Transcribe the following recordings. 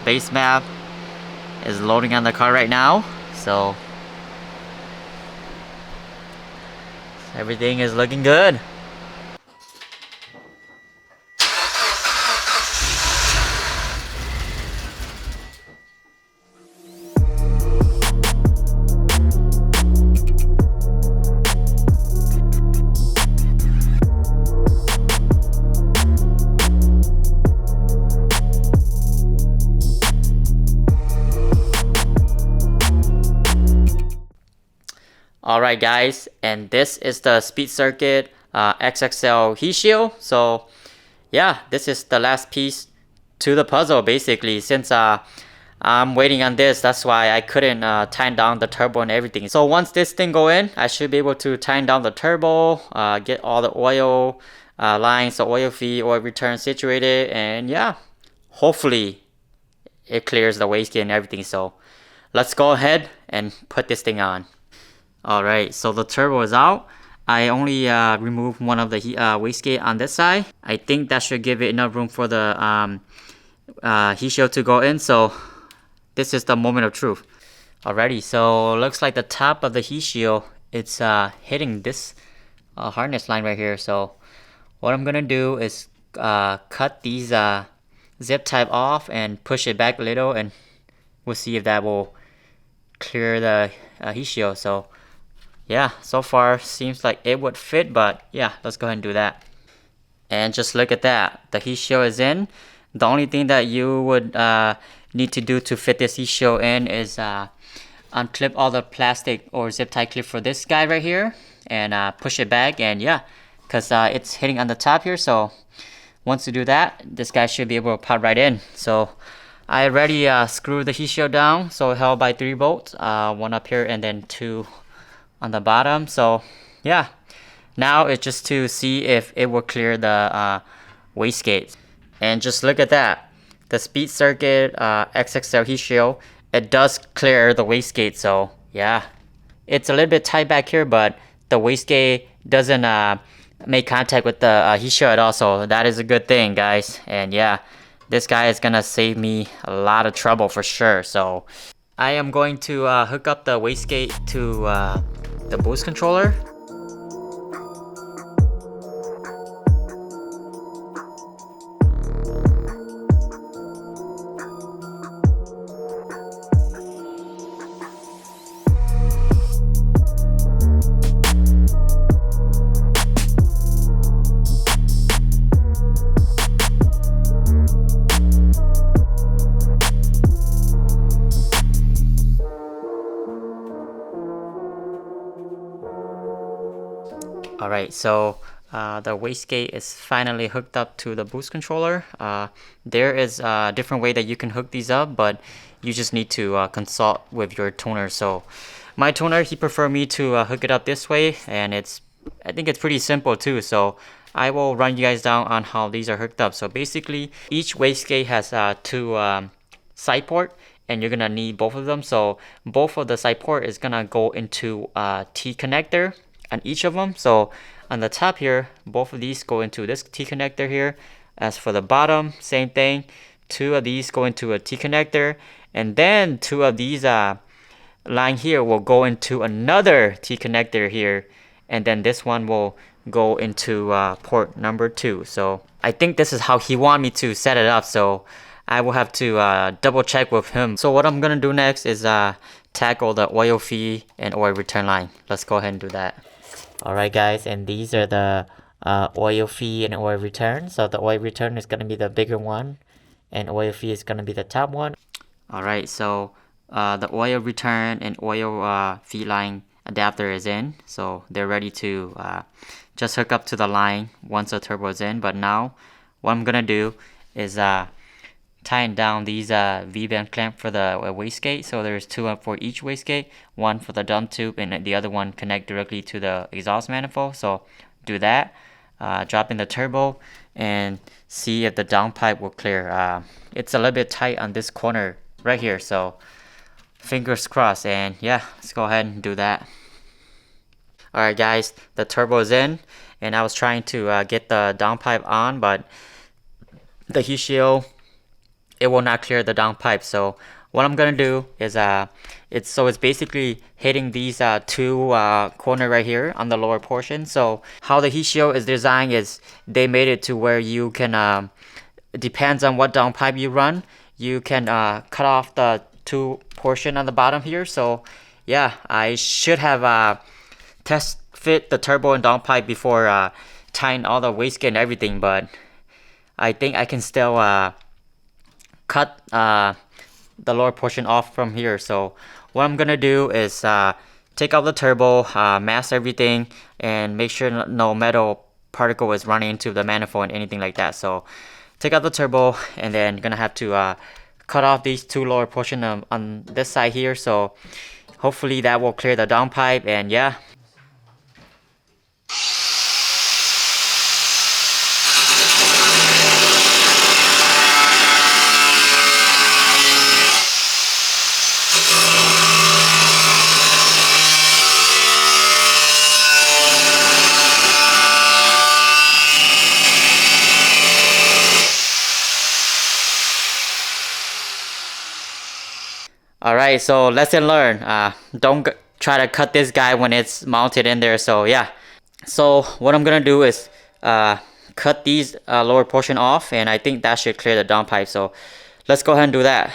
base map is loading on the car right now, so everything is looking good. Alright guys, and this is the Speed Circuit XXL heat shield. So yeah, this is the last piece to the puzzle basically. Since I'm waiting on this, that's why I couldn't tighten down the turbo and everything. So once this thing go in, I should be able to tighten down the turbo, get all the oil lines, the oil feed, oil return situated, and yeah, hopefully it clears the wastegate and everything. So let's go ahead and put this thing on. Alright, so the turbo is out. I only removed one of the wastegate on this side. I think that should give it enough room for the heat shield to go in. So this is the moment of truth. Alrighty, so looks like the top of the heat shield, it's hitting this harness line right here. So what I'm gonna do is cut these zip tie off and push it back a little, and we'll see if that will clear the heat shield. So yeah, so far seems like it would fit, but yeah, let's go ahead and do that. And just look at that, the heat shield is in. The only thing that you would need to do to fit this heat shield in is unclip all the plastic or zip tie clip for this guy right here and push it back. And yeah, because it's hitting on the top here, so once you do that, this guy should be able to pop right in. So I already screwed the heat shield down, so held by 3 bolts, one up here and then 2 on the bottom. So yeah, now it's just to see if it will clear the wastegate. And just look at that, the Speed Circuit XXL heat shield, it does clear the wastegate. So yeah, it's a little bit tight back here, but the wastegate doesn't make contact with the heat shield at all, so that is a good thing, guys. And yeah, this guy is gonna save me a lot of trouble for sure. So I am going to hook up the wastegate to the boost controller. Alright, so the wastegate is finally hooked up to the boost controller. There is a different way that you can hook these up, but you just need to consult with your tuner. So my tuner, he preferred me to hook it up this way, and I think it's pretty simple too. So I will run you guys down on how these are hooked up. So basically, each wastegate has 2 side port, and you're gonna need both of them. So both of the side port is gonna go into a T connector on each of them. So on the top here, both of these go into this T connector here. As for the bottom, same thing, 2 of these go into a T connector, and then 2 of these line here will go into another T connector here, and then this one will go into port number 2. So I think this is how he want me to set it up, so I will have to double check with him. So what I'm gonna do next is tackle the oil feed and oil return line. Let's go ahead and do that. Alright guys, and these are the oil feed and oil return. So the oil return is going to be the bigger one, and oil feed is going to be the top one. Alright, so the oil return and oil feed line adapter is in. So they're ready to just hook up to the line once the turbo is in. But now what I'm going to do is tying down these V-band clamp for the wastegate. So there's 2 for each wastegate, 1 for the dump tube, and the other one connect directly to the exhaust manifold. So do that, drop in the turbo, and see if the downpipe will clear. It's a little bit tight on this corner right here, so fingers crossed. And yeah, let's go ahead and do that. Alright guys, the turbo is in, and I was trying to get the downpipe on, but the heat shield it will not clear the downpipe. So what I'm gonna do is it's basically hitting these two corner right here on the lower portion. So how the heat shield is designed is they made it to where you can it depends on what downpipe you run, you can cut off the two portion on the bottom here. So yeah, I should have test fit the turbo and downpipe before tying all the wastegate and everything, but I think I can still cut the lower portion off from here. So what I'm gonna do is take out the turbo, mask everything, and make sure no metal particle is running into the manifold and anything like that. So take out the turbo, and then gonna have to cut off these two lower portion on this side here. So hopefully that will clear the downpipe, and yeah. Alright, so lesson learned. Don't try to cut this guy when it's mounted in there. So yeah. So what I'm gonna do is cut these lower portion off, and I think that should clear the downpipe. So let's go ahead and do that.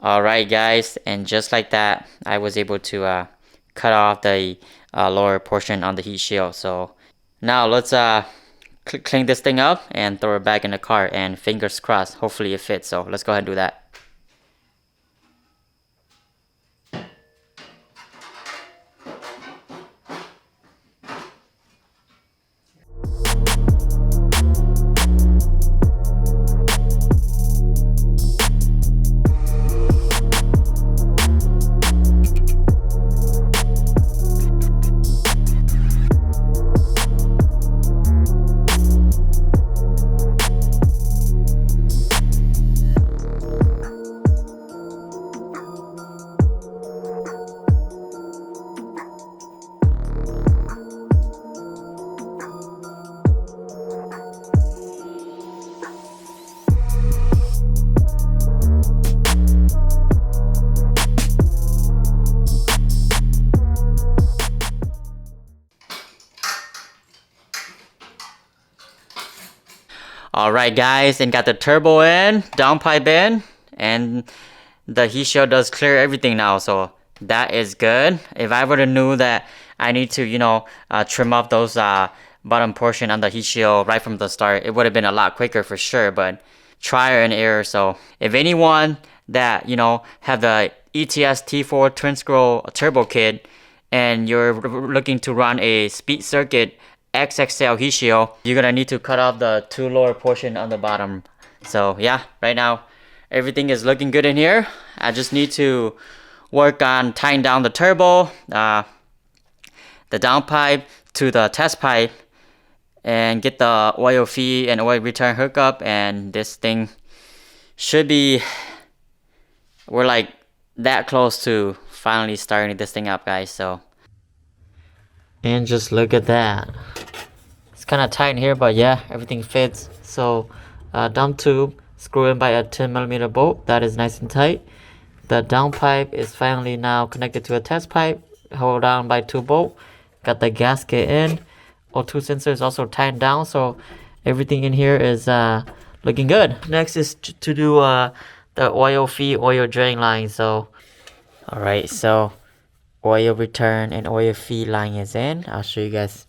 Alright guys, and just like that, I was able to cut off the lower portion on the heat shield. So now let's clean this thing up and throw it back in the car, and fingers crossed, hopefully it fits. So let's go ahead and do that. Alright guys, and got the turbo in, downpipe in, and the heat shield does clear everything now, so that is good. If I would have knew that I need to, you know, trim off those bottom portion on the heat shield right from the start, it would have been a lot quicker for sure, but trial and error. So if anyone that, you know, have the ETS T4 twin scroll turbo kit and you're looking to run a speed circuit XXL heat shield, you're gonna need to cut off the two lower portion on the bottom. So yeah, right now everything is looking good in here. I just need to work on tying down the turbo, the downpipe to the test pipe, and get the oil feed and oil return hookup, and this thing should be, we're like that close to finally starting this thing up, guys. So, and just look at that. It's kind of tight in here, but yeah, everything fits. So dump tube, screw in by a 10mm bolt. That is nice and tight. The downpipe is finally now connected to a test pipe, held down by 2 bolts. Got the gasket in. O2 sensor is also tightened down, so everything in here is looking good. Next is to do the oil feed, oil drain line. So, alright, so oil return and oil feed line is in. I'll show you guys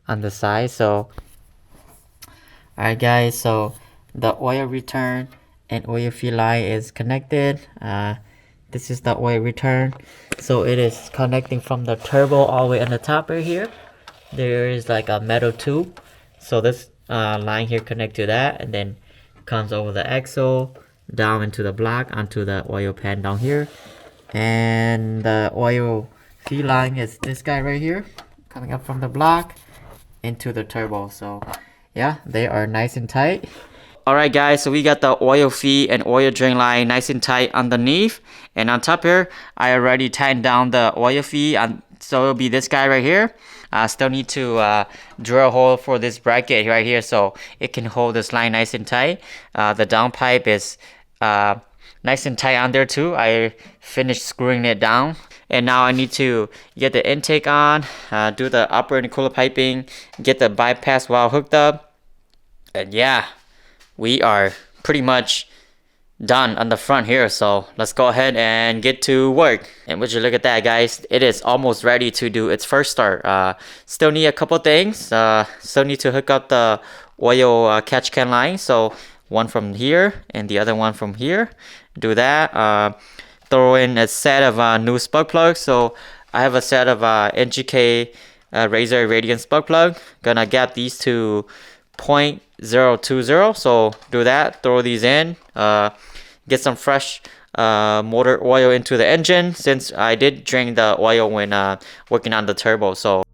on the side. So alright guys, so the oil return and oil feed line is connected. This is the oil return, so it is connecting from the turbo all the way on the top right here. There is like a metal tube, so this line here connect to that, and then comes over the axle, down into the block onto the oil pan down here. And the oil feed line is this guy right here, coming up from the block into the turbo. So yeah, they are nice and tight. Alright guys, so we got the oil feed and oil drain line nice and tight underneath. And on top here, I already tightened down the oil feed, so it'll be this guy right here. I still need to drill a hole for this bracket right here so it can hold this line nice and tight. The downpipe is nice and tight on there too. I finished screwing it down. And now I need to get the intake on, do the upper and cooler piping, get the bypass valve hooked up. And yeah, we are pretty much done on the front here, so let's go ahead and get to work. And would you look at that, guys, it is almost ready to do its first start. Still need a couple things. Still need to hook up the oil catch can line, so one from here and the other one from here. Do that. Throw in a set of new spark plugs. So I have a set of NGK Razor Radiant spark plug. Gonna gap these to 0.020, so do that, throw these in, get some fresh motor oil into the engine, since I did drain the oil when working on the turbo. So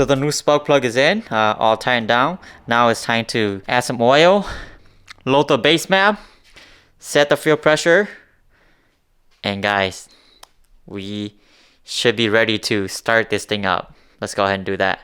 So the new spark plug is in, all tightened down. Now it's time to add some oil, load the base map, set the fuel pressure, and guys, we should be ready to start this thing up. Let's go ahead and do that.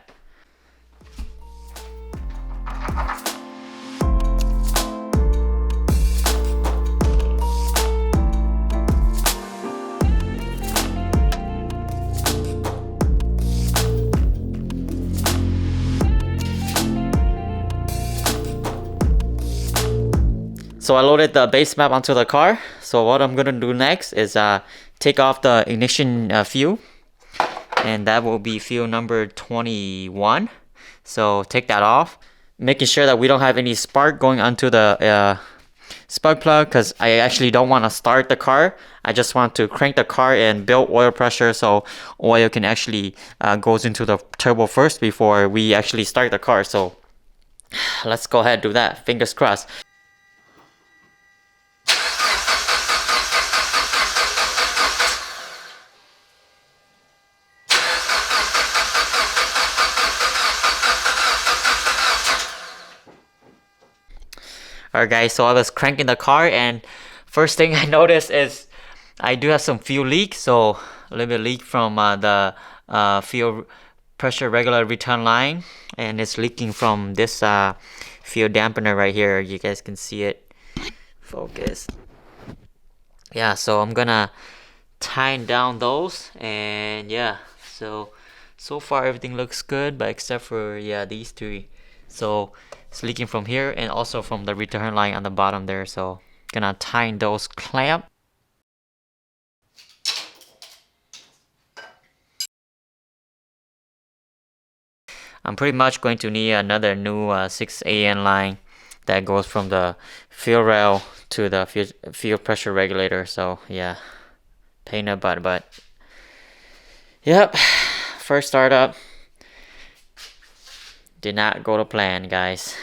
So I loaded the base map onto the car. So what I'm gonna do next is take off the ignition fuel, and that will be fuel number 21. So take that off, making sure that we don't have any spark going onto the spark plug, because I actually don't want to start the car. I just want to crank the car and build oil pressure so oil can actually goes into the turbo first before we actually start the car. So let's go ahead and do that. Fingers crossed. Alright guys, so I was cranking the car, and first thing I noticed is I do have some fuel leak. So a little bit leak from the fuel pressure regulator return line, and it's leaking from this fuel dampener right here. You guys can see it. Focus. Yeah, so I'm gonna tighten down those, and yeah, so far everything looks good, but except for these three. So it's leaking from here and also from the return line on the bottom there. So gonna tighten those clamp. I'm pretty much going to need another new 6AN line that goes from the fuel rail to the fuel pressure regulator. So yeah, pain in the butt, but yep, first startup did not go to plan, guys.